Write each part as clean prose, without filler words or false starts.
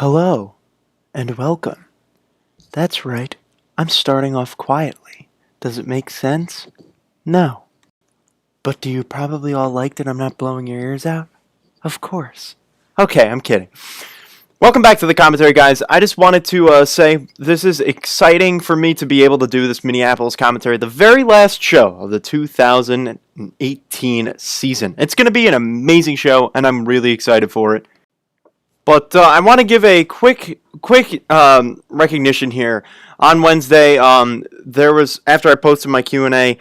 Hello, and welcome. That's right, I'm starting off quietly. Does it make sense? No. But do you probably all like that I'm not blowing your ears out? Of course. Okay, I'm kidding. Welcome back to the commentary, guys. I just wanted to say this is exciting for me to be able to do this Minneapolis commentary, the very last show of the 2018 season. It's going to be an amazing show, and I'm really excited for it. But I want to give a quick recognition here. On Wednesday, there was, after I posted my Q&A,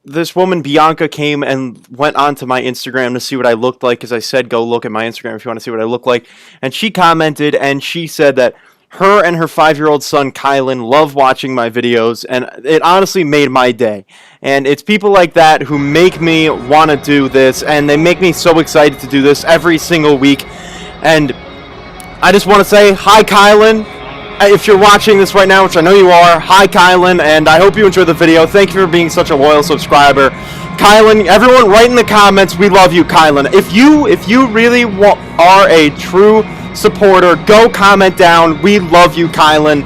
this woman, Bianca, came and went onto my Instagram to see what I looked like, because I said go look at my Instagram if you want to see what I look like. And she commented, and she said that her and her 5-year-old son, Kylan, love watching my videos, and it honestly made my day. And it's people like that who make me want to do this, and they make me so excited to do this every single week. And I just want to say, hi, Kylan. If you're watching this right now, which I know you are, hi, Kylan, and I hope you enjoyed the video. Thank you for being such a loyal subscriber. Kylan, everyone write in the comments, we love you, Kylan. If you really are a true supporter, go comment down, we love you, Kylan,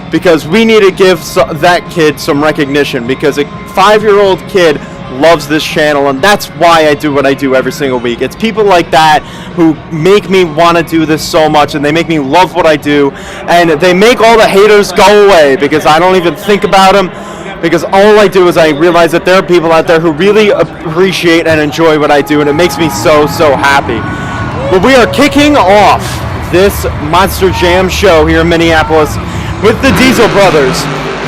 because we need to give that kid some recognition, because a 5-year-old kid loves this channel, and that's why I do what I do every single week. It's people like that who make me want to do this so much, and they make me love what I do, and they make all the haters go away, because I don't even think about them, because all I do is I realize that there are people out there who really appreciate and enjoy what I do, and it makes me so happy. But we are kicking off this Monster Jam show here in Minneapolis with the Diesel Brothers.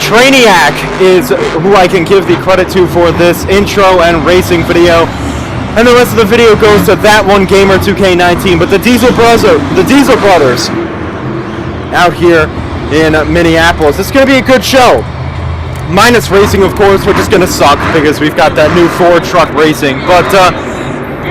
Trainiac is who I can give the credit to for this intro and racing video, and the rest of the video goes to that one gamer 2K19. But the Diesel Brothers out here in Minneapolis. It's going to be a good show, minus racing, of course, which is going to suck because we've got that new Ford truck racing. But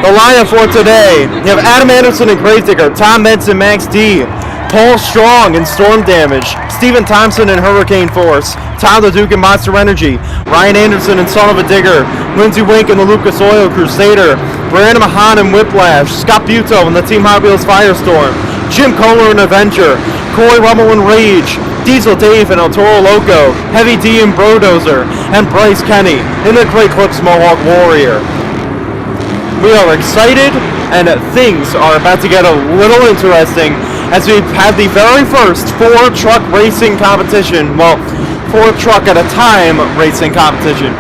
the lineup for today: you have Adam Anderson and Gravedigger, Tom Benson, Max D, Paul Strong and Storm Damage, Steven Thompson and Hurricane Force, Tom the Duke and Monster Energy, Ryan Anderson and Son of a Digger, Lindsey Wink and the Lucas Oil Crusader, Brandon Mahan and Whiplash, Scott Buto and the Team Hot Wheels Firestorm, Jim Kohler and Avenger, Corey Rummel and Rage, Diesel Dave and El Toro Loco, Heavy D and Brodozer, and Bryce Kenny in the Great Clips Mohawk Warrior. We are excited, and things are about to get a little interesting as we have the very first Ford truck racing competition. Well, Ford truck at a time racing competition.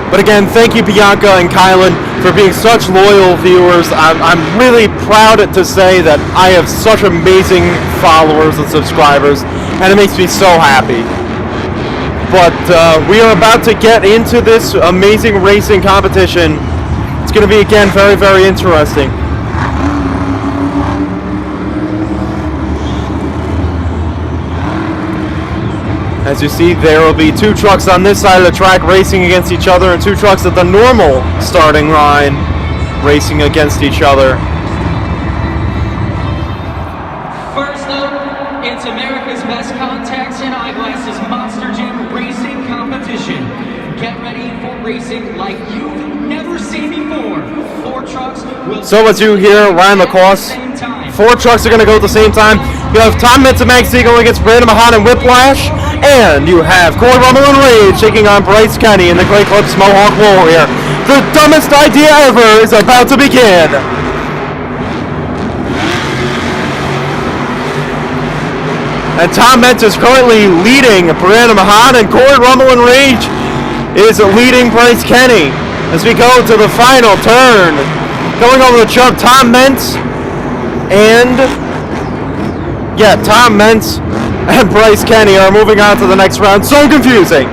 But again, thank you, Bianca and Kylan, for being such loyal viewers. I'm really proud to say that I have such amazing followers and subscribers, and it makes me so happy. But we are about to get into this amazing racing competition. It's going to be, again, very interesting. As you see, there will be 2 trucks on this side of the track racing against each other, and 2 trucks at the normal starting line racing against each other. First up, it's America's Best Contacts and Eyeglasses Monster Jam Racing Competition. Get ready for racing like you've never seen before. 4 trucks will... So as you hear, Ryan Lacoste, 4 trucks are going to go at the same time. You have Tom Benson, Max D going against Brandon Mahan and Whiplash. And you have Corey Rummel and Rage taking on Bryce Kenny in the Great Clips Mohawk Warrior. The dumbest idea ever is about to begin. And Tom Benson is currently leading Brandon Mahan, and Corey Rummel and Rage is leading Bryce Kenny. As we go to the final turn, going over the jump, Tom Mentz and Bryce Kenny are moving on to the next round. So confusing.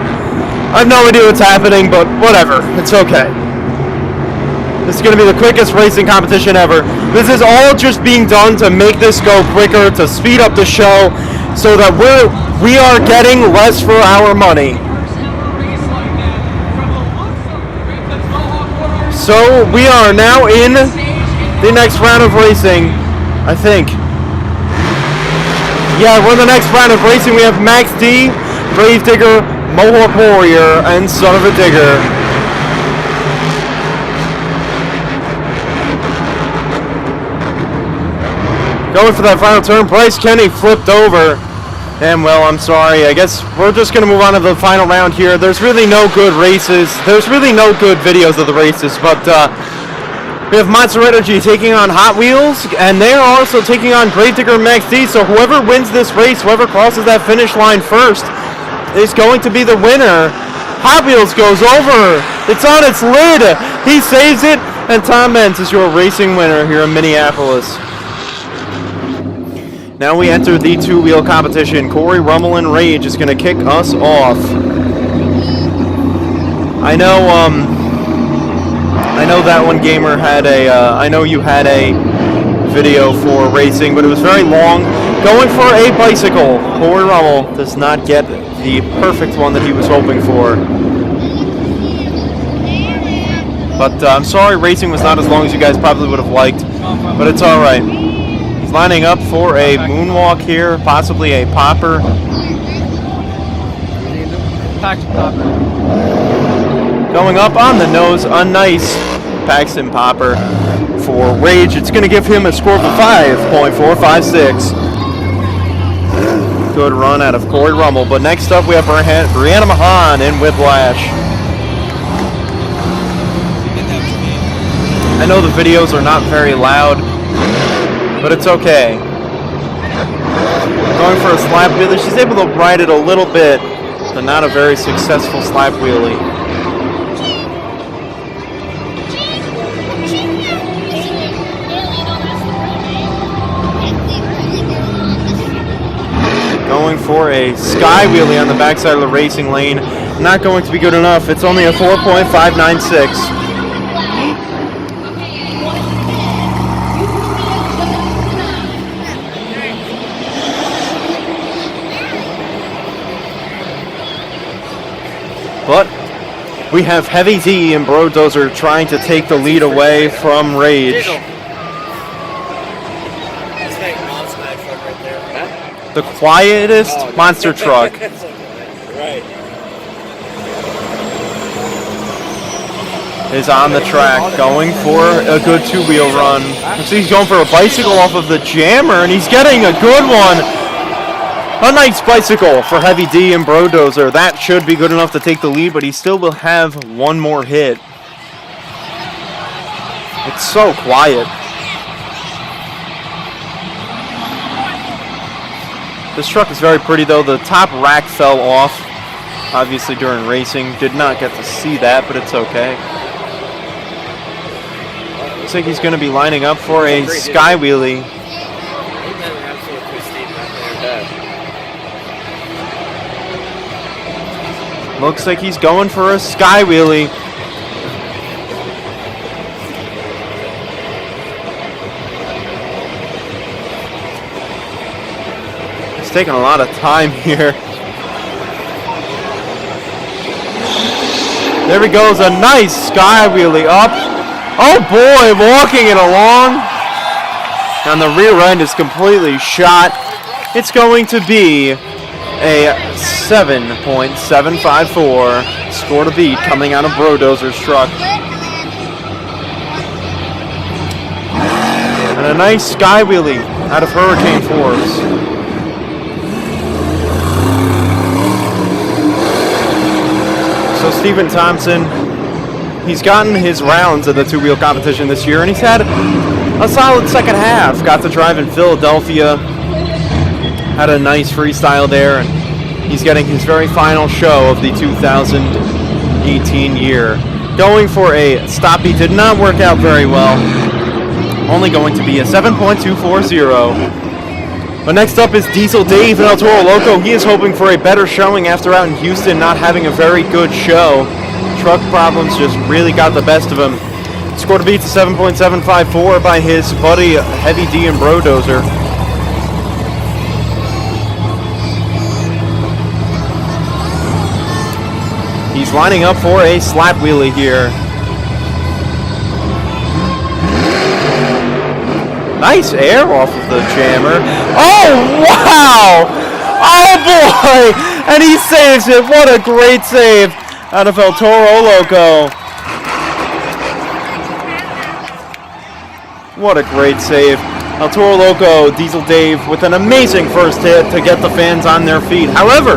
I have no idea what's happening, but whatever. It's okay. This is going to be the quickest racing competition ever. This is all just being done to make this go quicker, to speed up the show, so that we are getting less for our money. So we are now in the next round of racing, I think. Yeah, we're in the next round of racing. We have Max D, Gravedigger, Mohawk Warrior, and Son of a Digger. Going for that final turn. Bryce Kenny flipped over. And, well, I'm sorry. I guess we're just going to move on to the final round here. There's really no good races. There's really no good videos of the races. But we have Monster Energy taking on Hot Wheels. And they're also taking on Gravedigger Max D. So whoever wins this race, whoever crosses that finish line first, is going to be the winner. Hot Wheels goes over. It's on its lid. He saves it. And Tom Mentz is your racing winner here in Minneapolis. Now we enter the two-wheel competition. Corey Rummel and Rage is going to kick us off. I know that one gamer had I know you had a video for racing, but it was very long. Going for a bicycle. Corey Rummel does not get the perfect one that he was hoping for. But I'm sorry racing was not as long as you guys probably would have liked, but it's all right. Lining up for a moonwalk here, possibly a popper. Going up on the nose, a nice Paxton popper for Rage. It's going to give him a score of 5.456. Good run out of Corey Rummel. But next up we have Brianna Mahan in Whiplash. I know the videos are not very loud, but it's okay. Going for a slap wheelie. She's able to ride it a little bit, but not a very successful slap wheelie. Going for a sky wheelie on the backside of the racing lane. Not going to be good enough. It's only a 4.596. But we have Heavy D and Brodozer trying to take the lead away from Rage. The quietest monster truck. Is on the track, going for a good two-wheel run. So he's going for a bicycle off of the jammer, and he's getting a good one. A nice bicycle for Heavy D and Brodozer. That should be good enough to take the lead, but he still will have one more hit. It's so quiet. This truck is very pretty, though. The top rack fell off, obviously, during racing. Did not get to see that, but it's okay. Looks like he's going to be lining up for a sky wheelie. Looks like he's going for a sky wheelie. It's taking a lot of time here. There he goes, a nice sky wheelie up. Oh boy, walking it along. And the rear end is completely shot. It's going to be a 7.754 score to beat coming out of Brodozer's truck. And a nice sky wheelie out of Hurricane Forbes. So Stephen Thompson, he's gotten his rounds of the two-wheel competition this year, and he's had a solid second half. Got to drive in Philadelphia. Had a nice freestyle there, and he's getting his very final show of the 2018 year. Going for a stop. He did not work out very well. Only going to be a 7.240. But next up is Diesel Dave and El Toro Loco. He is hoping for a better showing after out in Houston not having a very good show. Truck problems just really got the best of him. Score to beat to 7.754 by his buddy Heavy D and Brodozer. He's lining up for a slap wheelie here. Nice air off of the jammer. Oh, wow! Oh, boy! And he saves it. What a great save out of El Toro Loco. What a great save. El Toro Loco, Diesel Dave with an amazing first hit to get the fans on their feet. However,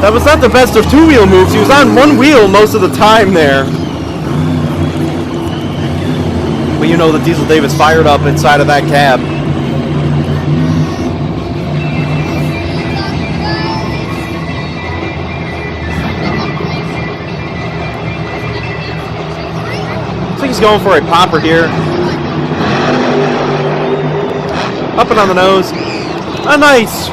that was not the best of two-wheel moves. He was on one wheel most of the time there. But you know that Diesel Dave is fired up inside of that cab. I think he's going for a popper here. Up and on the nose. A nice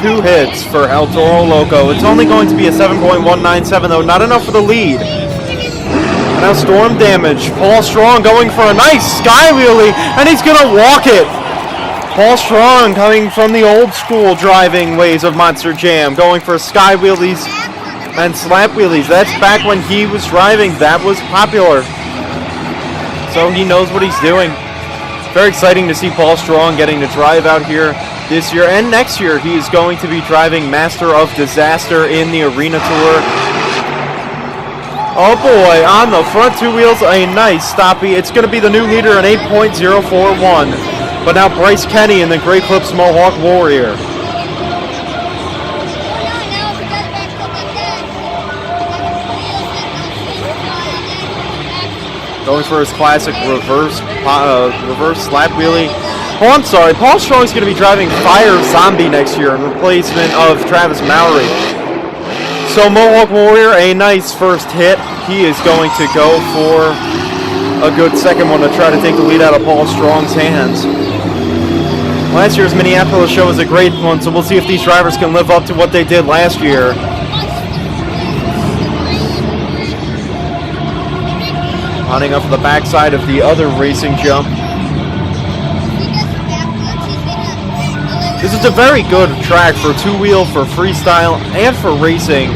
2 hits for El Toro Loco. It's only going to be a 7.197 though, not enough for the lead. And now storm damage. Paul Strong going for a nice sky wheelie, and he's going to walk it. Paul Strong coming from the old school driving ways of Monster Jam, going for sky wheelies and slap wheelies. That's back when he was driving. That was popular. So he knows what he's doing. Very exciting to see Paul Strong getting to drive out here this year. And next year, he is going to be driving Master of Disaster in the Arena Tour. Oh boy, on the front 2 wheels, a nice stoppie. It's going to be the new leader in 8.041. But now Bryce Kenny in the Grey Clips Mohawk Warrior. Going for his classic reverse slap wheelie. Oh, I'm sorry. Paul Strong's going to be driving Fire Zombie next year in replacement of Travis Mowry. So Mohawk Warrior, a nice first hit. He is going to go for a good second one to try to take the lead out of Paul Strong's hands. Last year's Minneapolis show was a great one, so we'll see if these drivers can live up to what they did last year. Running up the backside of the other racing jump. This is a very good track for 2-wheel, for freestyle, and for racing.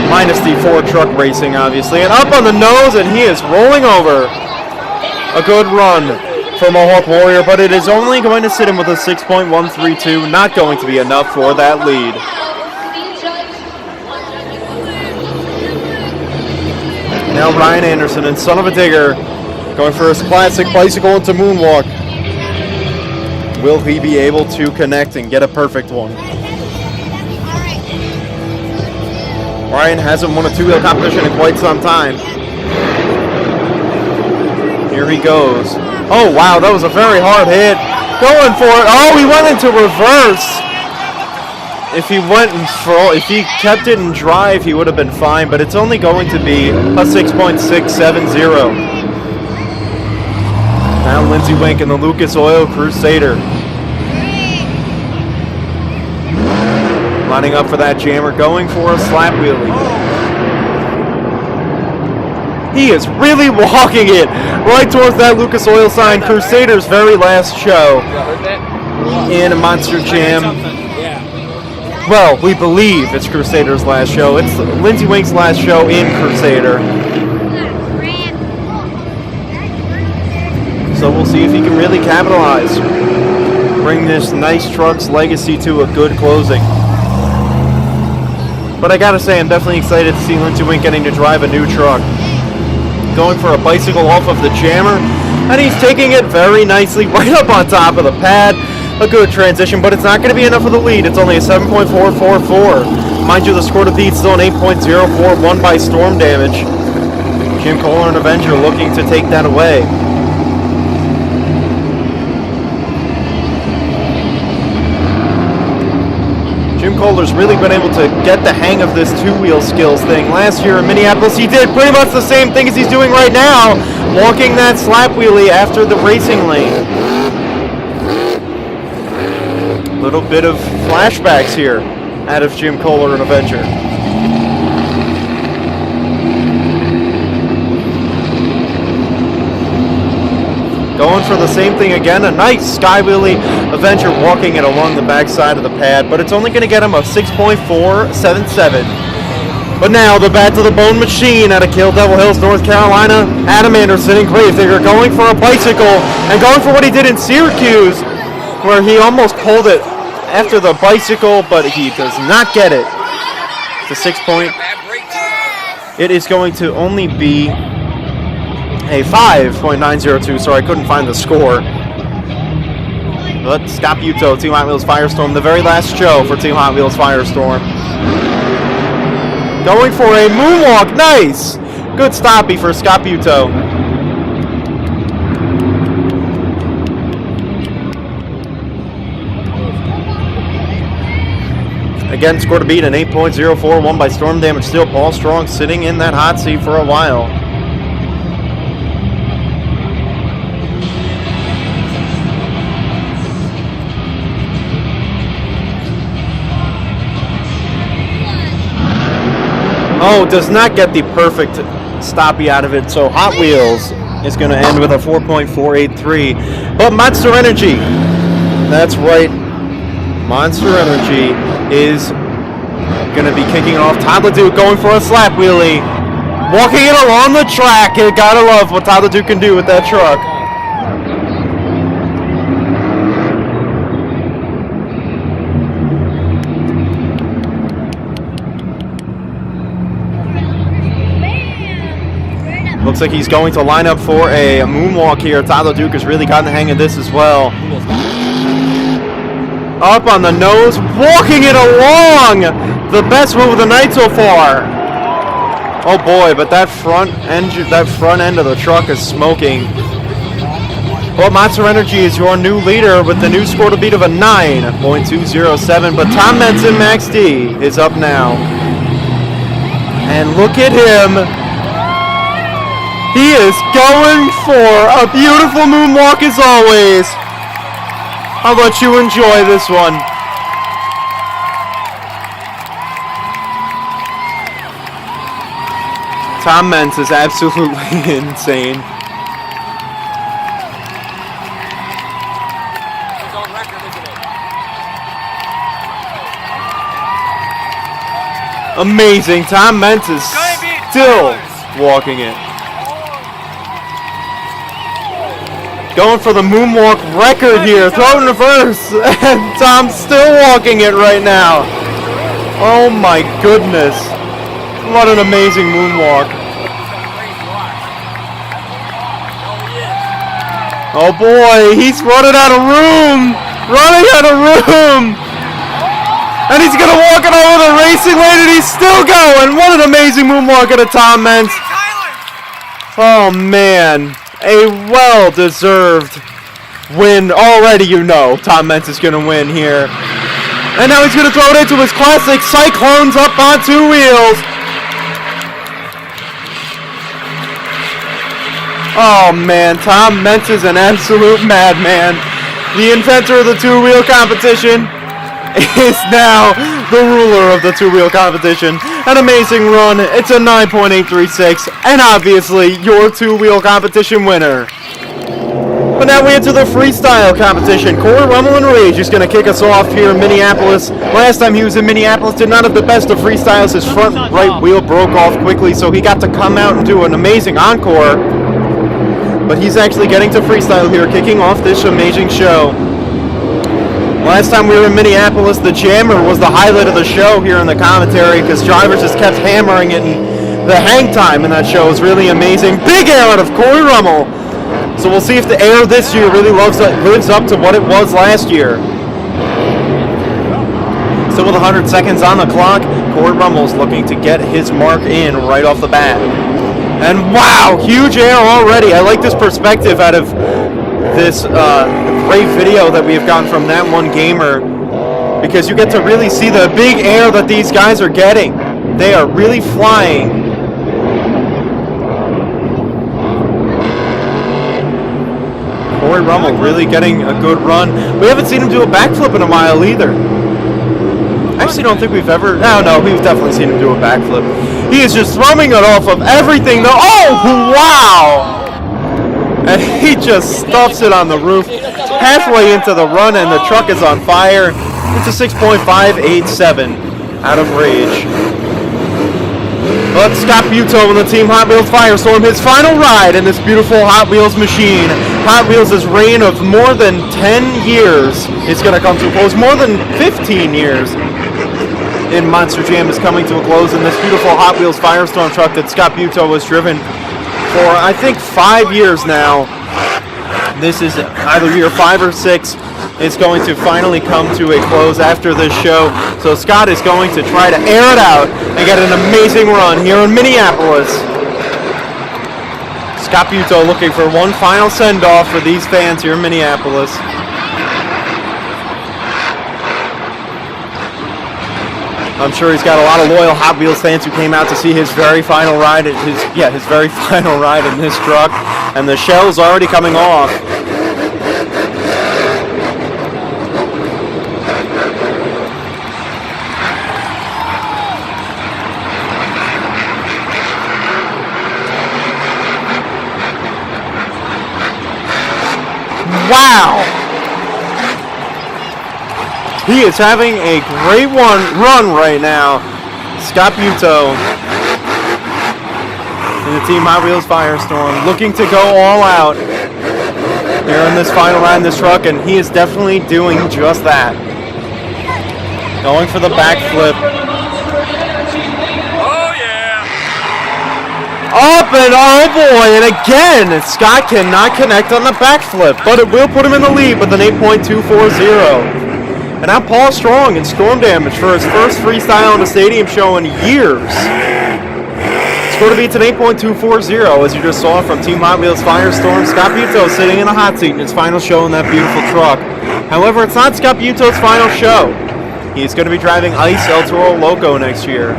Minus the 4 truck racing, obviously. And up on the nose, and he is rolling over. A good run for Mohawk Warrior, but it is only going to sit him with a 6.132. Not going to be enough for that lead. Now Ryan Anderson and Son of a Digger going for his classic bicycle into moonwalk. Will he be able to connect and get a perfect one? Ryan hasn't won a 2-wheel competition in quite some time. Here he goes. Oh wow, that was a very hard hit. Going for it. Oh, he went into reverse. If he kept it in drive, he would have been fine, but it's only going to be a 6.670. Now Lindsey Wink in the Lucas Oil Crusader. Lining up for that jammer, going for a slap wheelie. He is really walking it right towards that Lucas Oil sign. Crusader's very last show in a Monster Jam. Well, we believe it's Crusader's last show. It's Lindsey Wink's last show in Crusader. So we'll see if he can really capitalize. Bring this nice truck's legacy to a good closing. But I gotta say, I'm definitely excited to see Lindsey Wink getting to drive a new truck. Going for a bicycle off of the jammer, and he's taking it very nicely right up on top of the pad. A good transition, but it's not going to be enough for the lead. It's only a 7.444. Mind you, the score to beat still an 8.04, won by storm damage. Jim Kohler and Avenger looking to take that away. Jim Kohler's really been able to get the hang of this 2-wheel skills thing. Last year in Minneapolis, he did pretty much the same thing as he's doing right now, walking that slap wheelie after the racing lane. Little bit of flashbacks here out of Jim Kohler and Avenger. Going for the same thing again, a nice sky wheelie. Avenger walking it along the backside of the pad, but it's only going to get him a 6.477. But now the Bat to the Bone machine out of Kill Devil Hills, North Carolina. Adam Anderson and Gravedigger going for a bicycle and going for what he did in Syracuse, where he almost pulled it after the bicycle, but he does not get it. It's a 6 point. It is going to only be a 5.902. Sorry, I couldn't find the score. But Scott Buteau, Team Hot Wheels Firestorm, the very last show for Team Hot Wheels Firestorm. Going for a moonwalk, nice! Good stoppie for Scott Buteau. Again, scored a beat, an 8.04, won by storm damage. Still, Paul Strong sitting in that hot seat for a while. Oh, does not get the perfect stoppie out of it. So Hot Wheels is going to end with a 4.483. But Monster Energy, that's right, Monster Energy is going to be kicking off. Todd LeDuc going for a slap wheelie. Walking it along the track. You gotta love what Todd LeDuc can do with that truck. Looks like he's going to line up for a moonwalk here. Todd LeDuc has really gotten the hang of this as well. Up on the nose, walking it along. The best move of the night so far. Oh boy, but that front end of the truck is smoking. Well, Monster Energy is your new leader with the new score to beat of a 9.207. But Tom Menson, Max D, is up now. And look at him. He is going for a beautiful moonwalk as always. I'll let you enjoy this one. Tom Mentz is absolutely insane. Amazing. Tom Mentz is still walking it. Going for the moonwalk record here. Throw in reverse. And Tom's still walking it right now. Oh my goodness. What an amazing moonwalk. Oh boy, he's running out of room. Running out of room. And he's going to walk it over the racing lane and he's still going. What an amazing moonwalk at a Tom Mentz. Oh man. A well-deserved win. Already you know Tom Mentz is going to win here. And now he's going to throw it into his classic Cyclones up on two wheels. Oh man, Tom Mentz is an absolute madman. The inventor of the two-wheel competition is now the ruler of the two-wheel competition. An amazing run. It's a 9.836, and obviously your two-wheel competition winner. But now we enter the freestyle competition. Corey Rummel and Rage is going to kick us off here in Minneapolis. Last time he was in Minneapolis, did not have the best of freestyles. His front right wheel broke off quickly, so he got to come out and do an amazing encore. But he's actually getting to freestyle here, kicking off this amazing show. Last time we were in Minneapolis, the Jammer was the highlight of the show here in the commentary because drivers just kept hammering it, and the hang time in that show was really amazing. Big air out of Corey Rummel. So we'll see if the air this year really lives up to what it was last year. Still with 100 seconds on the clock, Corey Rummel's looking to get his mark in right off the bat. And wow, huge air already. I like this perspective out of this great video that we have gotten from that one gamer, because you get to really see the big air that these guys are getting. They are really flying. Corey Rummel really getting a good run. We haven't seen him do a backflip in a while either. I actually don't think we've ever... No, we've definitely seen him do a backflip. He is just throwing it off of everything. Oh, wow! And he just stuffs it on the roof halfway into the run, and the truck is on fire. It's a 6.587 out of Rage. But Scott Buteau and the Team Hot Wheels Firestorm, his final ride in this beautiful Hot Wheels machine. Hot Wheels' reign of more than 10 years is going to come to a close. More than 15 years in Monster Jam is coming to a close in this beautiful Hot Wheels Firestorm truck that Scott Buteau has driven for, I think, 5 years now. This is either year 5 or 6. is going to finally come to a close after this show. So Scott is going to try to air it out and get an amazing run here in Minneapolis. Scott Buteau looking for one final send-off for these fans here in Minneapolis. I'm sure he's got a lot of loyal Hot Wheels fans who came out to see his very final ride, his very final ride in this truck, and the shell's already coming off. Wow! He is having a great run right now. Scott Buteau in the Team Hot Wheels Firestorm looking to go all out here in this final ride in this truck, and he is definitely doing just that. Going for the backflip. Up and oh boy, and again, Scott cannot connect on the backflip, but it will put him in the lead with an 8.240. And now Paul Strong in Storm Damage for his first freestyle in a stadium show in years. Score to beats an 8.240, as you just saw from Team Hot Wheels Firestorm. Scott Buteau sitting in a hot seat in his final show in that beautiful truck. However, it's not Scott Buteau's final show. He's going to be driving Ice El Toro Loco next year.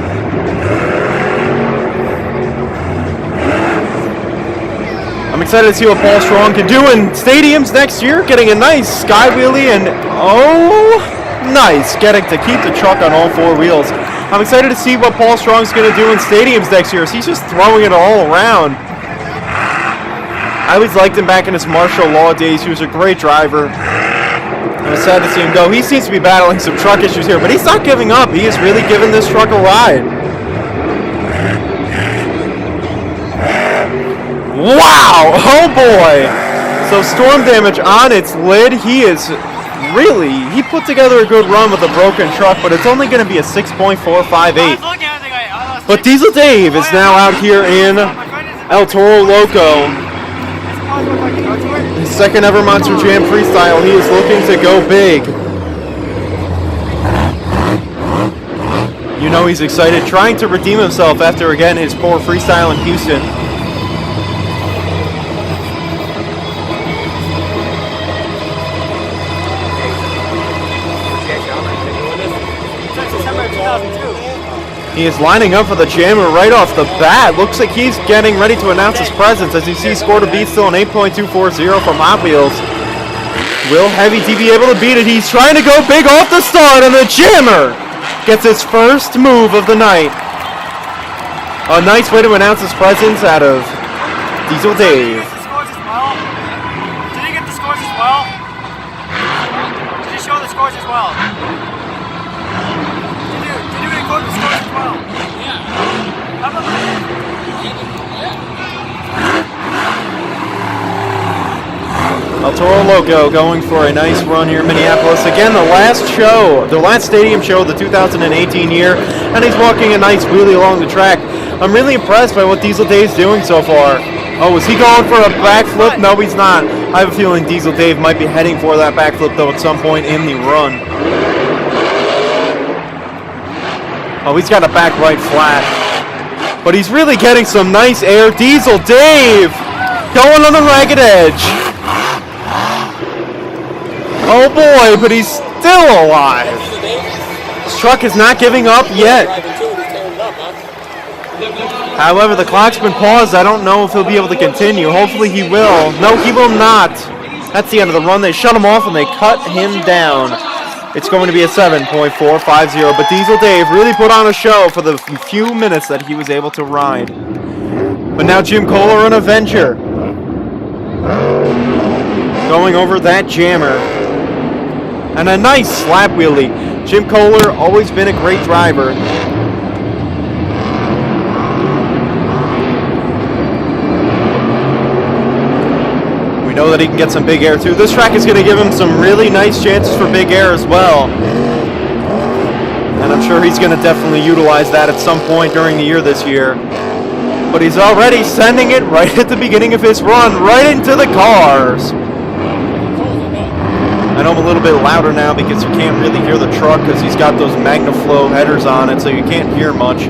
I'm excited to see what Paul Strong can do in stadiums next year, getting a nice sky wheelie and, oh, nice, getting to keep the truck on all four wheels. I'm excited to see what Paul Strong's going to do in stadiums next year, as he's just throwing it all around. I always liked him back in his martial law days. He was a great driver. I was sad to see him go. He seems to be battling some truck issues here, but he's not giving up. He is really giving this truck a ride. Wow! Oh boy! So Storm Damage on its lid. He put together a good run with a broken truck, but it's only going to be a 6.458. But Diesel Dave is now out here in El Toro Loco. His second ever Monster Jam freestyle. He is looking to go big. You know he's excited, trying to redeem himself after, again, his poor freestyle in Houston. He is lining up for the jammer right off the bat. Looks like he's getting ready to announce his presence, as you see Score to Beat still an 8.240 from Hot Wheels. Will Heavy D be able to beat it? He's trying to go big off the start, and the jammer gets his first move of the night. A nice way to announce his presence out of Diesel Dave. Did he get the scores as well? Did he show the scores as well? Did you record the scores as well? Yeah. How about El Toro Loco going for a nice run here in Minneapolis. Again, the last stadium show of the 2018 year, and he's walking a nice wheelie along the track. I'm really impressed by what Diesel Dave's doing so far. Oh, is he going for a backflip? No, he's not. I have a feeling Diesel Dave might be heading for that backflip, though, at some point in the run. Oh, he's got a back right flat. But he's really getting some nice air. Diesel Dave going on the ragged edge. Oh boy, but he's still alive. His truck is not giving up yet. However, the clock's been paused. I don't know if he'll be able to continue. Hopefully he will. No, he will not. That's the end of the run. They shut him off and they cut him down. It's going to be a 7.450, but Diesel Dave really put on a show for the few minutes that he was able to ride. But now Jim Kohler, an Avenger, going over that jammer. And a nice slap wheelie. Jim Kohler, always been a great driver. We know that he can get some big air too. This track is going to give him some really nice chances for big air as well. And I'm sure he's going to definitely utilize that at some point during the year this year. But he's already sending it right at the beginning of his run, right into the cars. I know I'm a little bit louder now because you can't really hear the truck because he's got those MagnaFlow headers on it, so you can't hear much.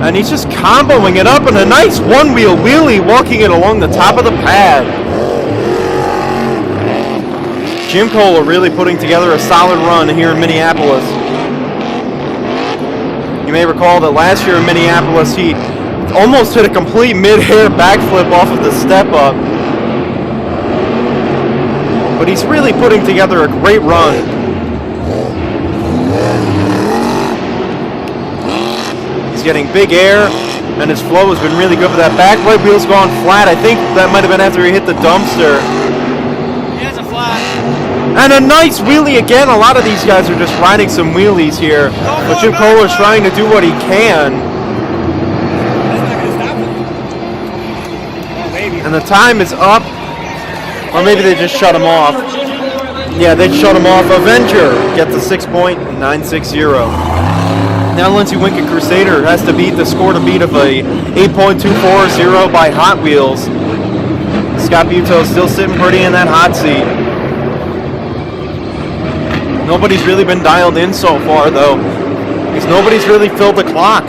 And he's just comboing it up in a nice one-wheel wheelie, walking it along the top of the pad. Jim Kohler really putting together a solid run here in Minneapolis. You may recall that last year in Minneapolis, he almost hit a complete mid-air backflip off of the step-up. But he's really putting together a great run. He's getting big air, and his flow has been really good. But that back right wheel's gone flat. I think that might have been after he hit the dumpster. He has a flat. And a nice wheelie again. A lot of these guys are just riding some wheelies here. But Jim Kohler's trying to do what he can. And the time is up. Or maybe they just shut him off. Yeah, they shut him off. Avenger gets a 6.960. Now Lindsey Wink and Crusader has to beat the score to beat of a 8.240 by Hot Wheels. Scott Buteau still sitting pretty in that hot seat. Nobody's really been dialed in so far though, because nobody's really filled the clock.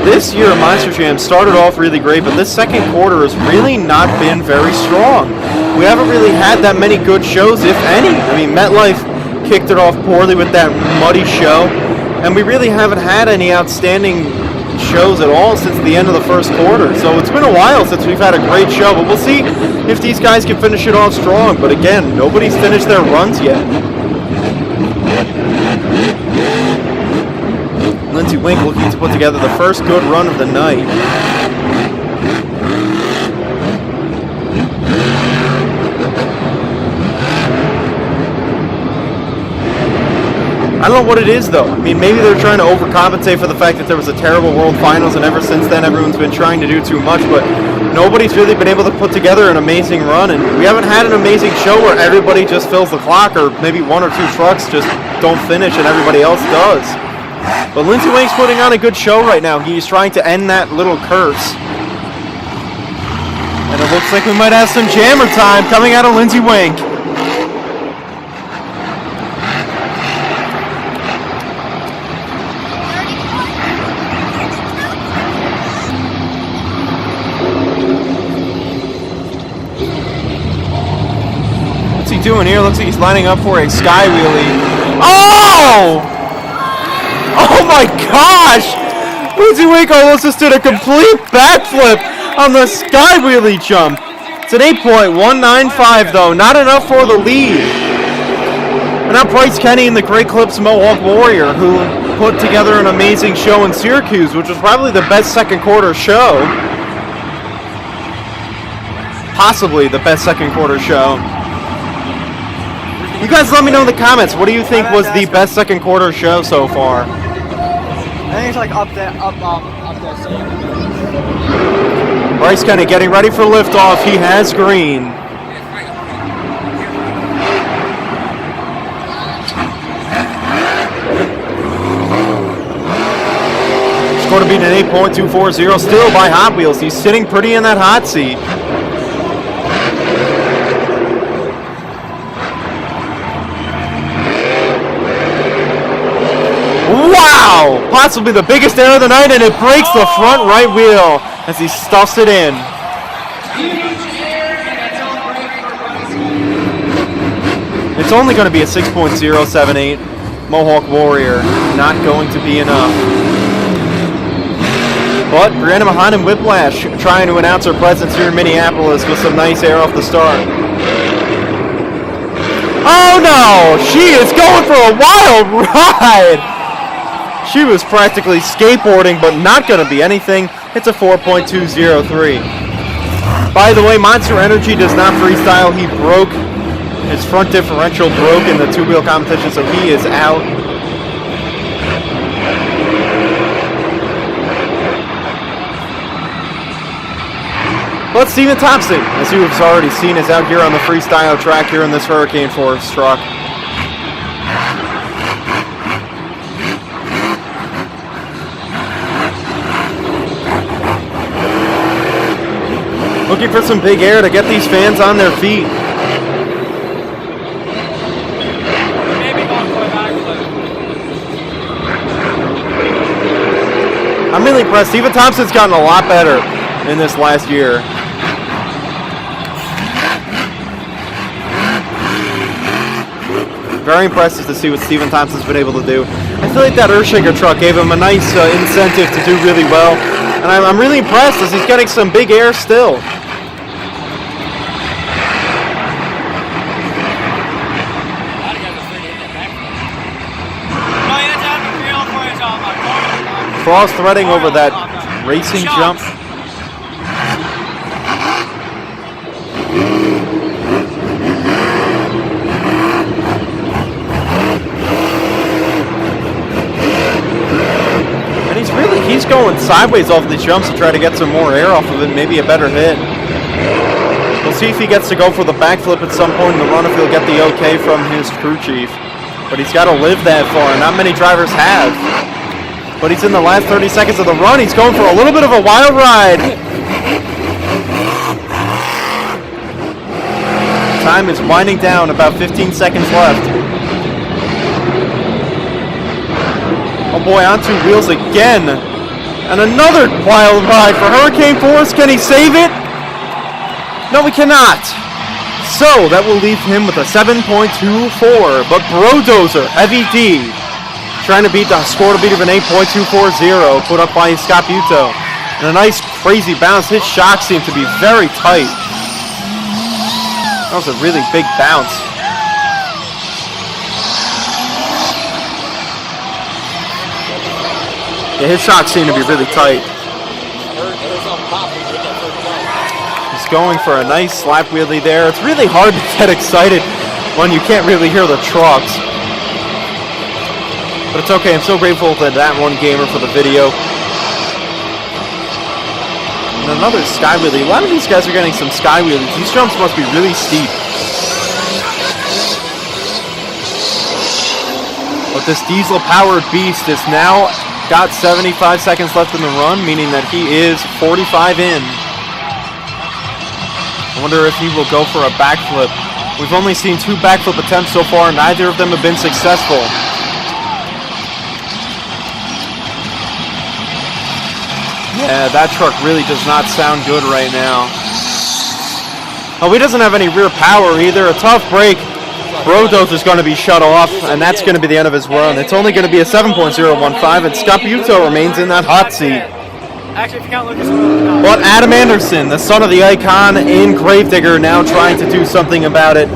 This year Monster Jam started off really great, but this second quarter has really not been very strong. We haven't really had that many good shows, if any. I mean, MetLife kicked it off poorly with that muddy show, and we really haven't had any outstanding shows at all since the end of the first quarter. So it's been a while since we've had a great show, but we'll see if these guys can finish it off strong. But again, nobody's finished their runs yet. Lindsey Wink looking to put together the first good run of the night. I don't know what it is though. I mean, maybe they're trying to overcompensate for the fact that there was a terrible World Finals, and ever since then everyone's been trying to do too much, but nobody's really been able to put together an amazing run, and we haven't had an amazing show where everybody just fills the clock, or maybe one or two trucks just don't finish and everybody else does. But Lindsey Wink's putting on a good show right now. He's trying to end that little curse. And it looks like we might have some jammer time coming out of Lindsey Wink. What's he doing here? Looks like he's lining up for a sky wheelie. Oh! Oh my gosh! Lindsey Wink almost just did a complete backflip on the sky wheelie jump. It's an 8.195 though, not enough for the lead. And now Bryce Kenny and the Great Clips Mohawk Warrior, who put together an amazing show in Syracuse, which was probably the best second quarter show. Possibly the best second quarter show. You guys let me know in the comments, what do you think was the best second quarter show so far? I think it's like up there. Bryce Kenny getting ready for liftoff. He has green. Score to beat an 8.240 still by Hot Wheels. He's sitting pretty in that hot seat. Wow! Possibly the biggest error of the night, and it breaks the front right wheel as he stuffs it in. It's only going to be a 6.078. Mohawk Warrior, not going to be enough. But Brianna Mahan and Whiplash trying to announce her presence here in Minneapolis with some nice air off the start. Oh no! She is going for a wild ride! She was practically skateboarding, but not going to be anything. It's a 4.203. By the way, Monster Energy does not freestyle. He broke his front differential, broke in the two-wheel competition, so he is out. But Steven Thompson, as you have already seen, is out here on the freestyle track here in this Hurricane Force truck. Looking for some big air to get these fans on their feet. Maybe going for a backflip. I'm really impressed. Stephen Thompson's gotten a lot better in this last year. Very impressive to see what Stephen Thompson's been able to do. I feel like that Earthshaker truck gave him a nice incentive to do really well. And I'm really impressed as he's getting some big air still. Cross-threading over that racing jump. And he's going sideways off the jumps to try to get some more air off of it, maybe a better hit. We'll see if he gets to go for the backflip at some point in the run, if he'll get the okay from his crew chief. But he's got to live that far, and not many drivers have. But he's in the last 30 seconds of the run. He's going for a little bit of a wild ride. Time is winding down, about 15 seconds left. Oh boy, on two wheels again. And another wild ride for Hurricane Force. Can he save it? No, he cannot. So that will leave him with a 7.24. But Brodozer, Heavy D, trying to beat the score to beat of an 8.240 put up by Scott Buto. And a nice crazy bounce. His shocks seem to be very tight. That was a really big bounce. Yeah, his shocks seem to be really tight. He's going for a nice slap wheelie there. It's really hard to get excited when you can't really hear the trucks. But it's okay, I'm so grateful to that one gamer for the video. And another sky wheelie. A lot of these guys are getting some sky wheelies. These jumps must be really steep. But this diesel-powered beast is now got 75 seconds left in the run, meaning that he is 45 in. I wonder if he will go for a backflip. We've only seen 2 backflip attempts so far, and neither of them have been successful. Yeah, that truck really does not sound good right now. Oh, he doesn't have any rear power either. A tough break. Brodos is going to be shut off, and that's going to be the end of his run. It's only going to be a 7.015, and Scott Buto remains in that hot seat. Actually, if you count Lucas, no. But Adam Anderson, the son of the icon in Gravedigger, now trying to do something about it.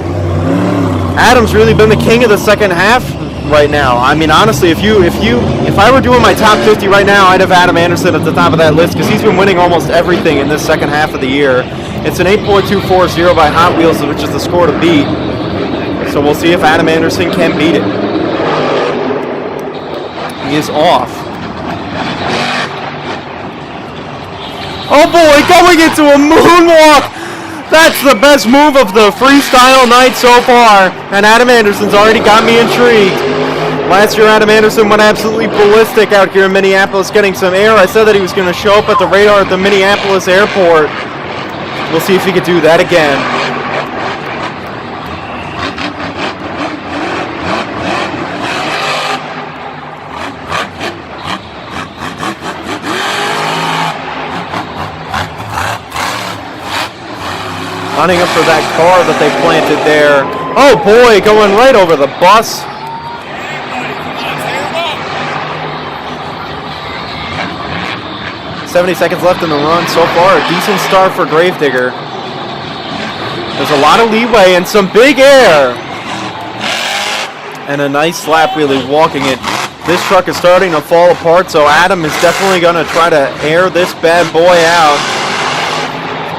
Adam's really been the king of the second half right now. I mean, honestly, if I were doing my top 50 right now, I'd have Adam Anderson at the top of that list because he's been winning almost everything in this second half of the year. It's an 8.240 by Hot Wheels, which is the score to beat. So we'll see if Adam Anderson can beat it. He is off. Oh boy, going into a moonwalk! That's the best move of the freestyle night so far. And Adam Anderson's already got me intrigued. Last year, Adam Anderson went absolutely ballistic out here in Minneapolis getting some air. I said that he was going to show up at the radar at the Minneapolis airport. We'll see if he could do that again. Running up for that car that they planted there. Oh boy, going right over the bus. $70 seconds left in the run so far. A decent start for Gravedigger. There's a lot of leeway and some big air. And a nice slap wheelie walking it. This truck is starting to fall apart, so Adam is definitely going to try to air this bad boy out.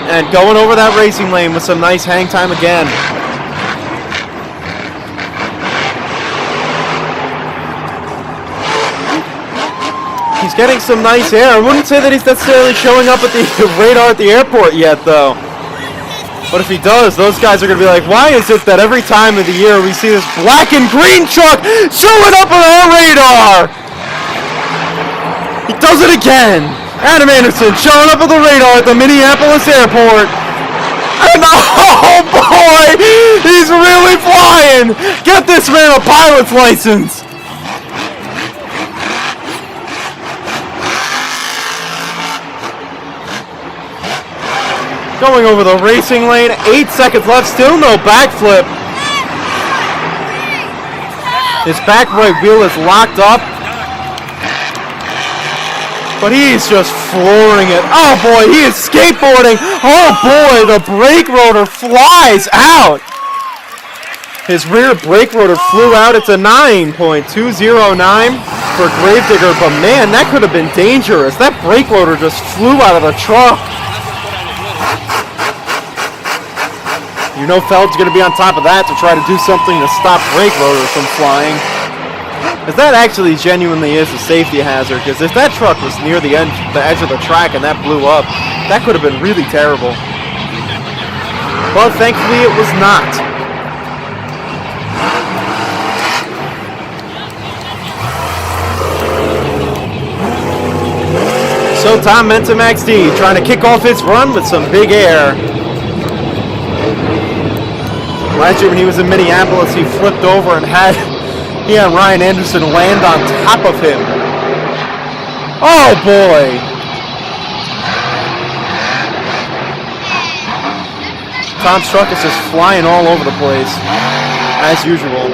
And going over that racing lane with some nice hang time again. He's getting some nice air. I wouldn't say that he's necessarily showing up at the radar at the airport yet, though. But if he does, those guys are going to be like, why is it that every time of the year we see this black and green truck showing up on our radar? He does it again. Adam Anderson showing up on the radar at the Minneapolis airport. And oh boy, he's really flying. Get this man a pilot's license. Going over the racing lane, 8 seconds left, still no backflip. His back right wheel is locked up. But he's just flooring it. Oh boy, he is skateboarding. Oh boy, the brake rotor flies out. His rear brake rotor flew out. It's a 9.209 for Gravedigger, but man, that could have been dangerous. That brake rotor just flew out of the truck. You know Feld's going to be on top of that to try to do something to stop brake rotors from flying. Because that actually genuinely is a safety hazard, because if that truck was near the edge of the track and that blew up, that could have been really terrible. But thankfully it was not. So Tom Max D trying to kick off his run with some big air. Last year when he was in Minneapolis, he flipped over and had Ryan Anderson land on top of him. Oh boy! Tom's truck is just flying all over the place, as usual.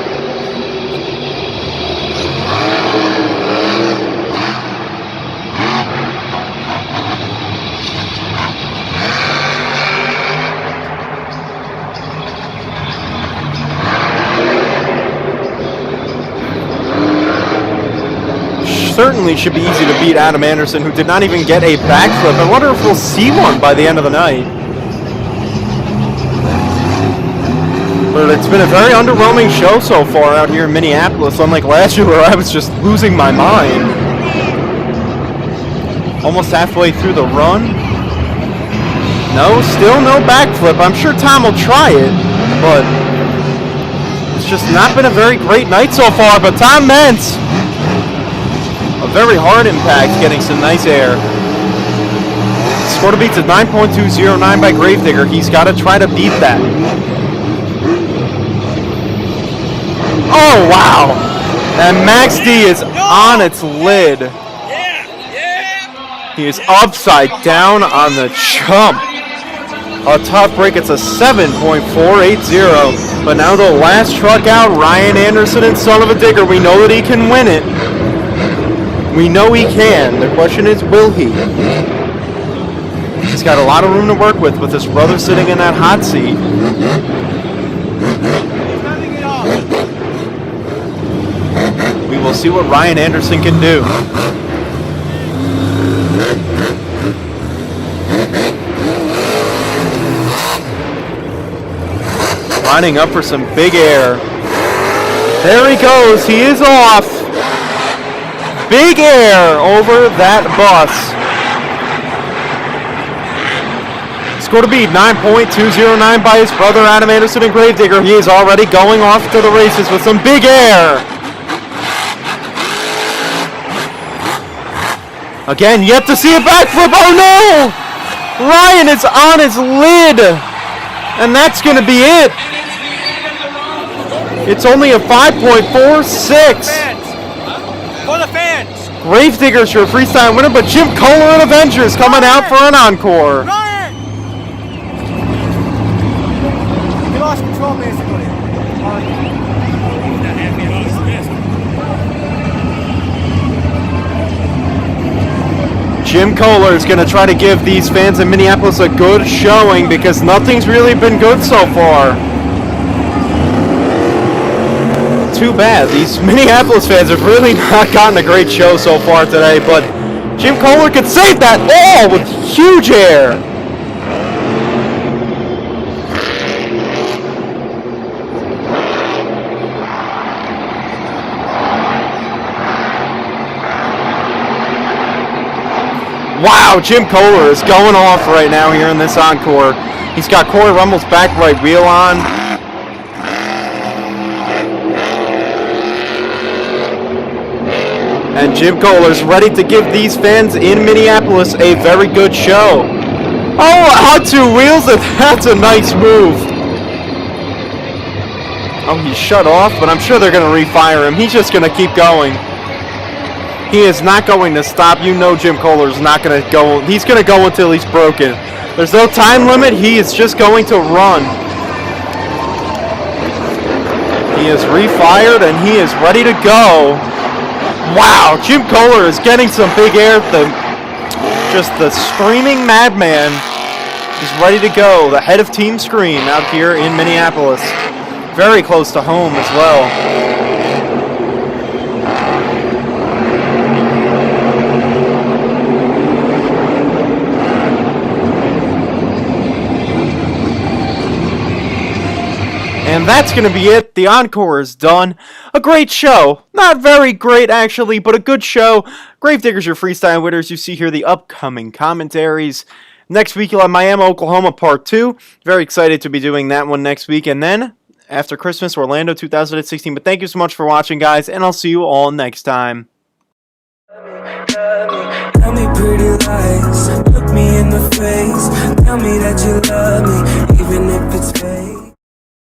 Certainly should be easy to beat Adam Anderson, who did not even get a backflip. I wonder if we'll see one by the end of the night. But it's been a very underwhelming show so far out here in Minneapolis, unlike last year where I was just losing my mind. Almost halfway through the run. No, still no backflip. I'm sure Tom will try it, but it's just not been a very great night so far. But Tom Mentz, a very hard impact, getting some nice air. Score to beat's at 9.209 by Gravedigger. He's got to try to beat that. Oh, wow. And Max D is on its lid. He is upside down on the chump. A tough break. It's a 7.480. But now the last truck out, Ryan Anderson and Son of a Digger. We know that he can win it. We know he can. The question is, will he? He's got a lot of room to work with his brother sitting in that hot seat. We will see what Ryan Anderson can do. Lining up for some big air. There he goes. He is off. Big air over that bus. Score to beat 9.209 by his brother Adam Anderson and Gravedigger. He is already going off to the races with some big air. Again, yet to see a backflip. Oh no! Ryan is on his lid. And that's going to be it. It's only a 5.46. For the fans. Gravedigger's your freestyle winner, but Jim Kohler and Avengers coming out for an encore. Ryan! He lost control basically. Jim Kohler is going to try to give these fans in Minneapolis a good showing because nothing's really been good so far. Too bad. These Minneapolis fans have really not gotten a great show so far today, but Jim Kohler could save that ball with huge air. Wow, Jim Kohler is going off right now here in this encore. He's got Corey Rummel's back right wheel on. And Jim Kohler's ready to give these fans in Minneapolis a very good show. Oh, on two wheels, and that's a nice move. Oh, he's shut off, but I'm sure they're going to refire him. He's just going to keep going. He is not going to stop. You know Jim Kohler's not going to go. He's going to go until he's broken. There's no time limit. He is just going to run. He is refired, and he is ready to go. Wow, Jim Kohler is getting some big air. Just the screaming madman is ready to go. The head of Team Scream out here in Minneapolis. Very close to home as well. And that's going to be it. The encore is done. A great show. Not very great, actually, but a good show. Gravediggers, your freestyle winners. You see here the upcoming commentaries. Next week, you'll have Miami, Oklahoma Part 2. Very excited to be doing that one next week. And then, after Christmas, Orlando 2016. But thank you so much for watching, guys, and I'll see you all next time. Tell me pretty lies, look me in the face. Tell me that you love me.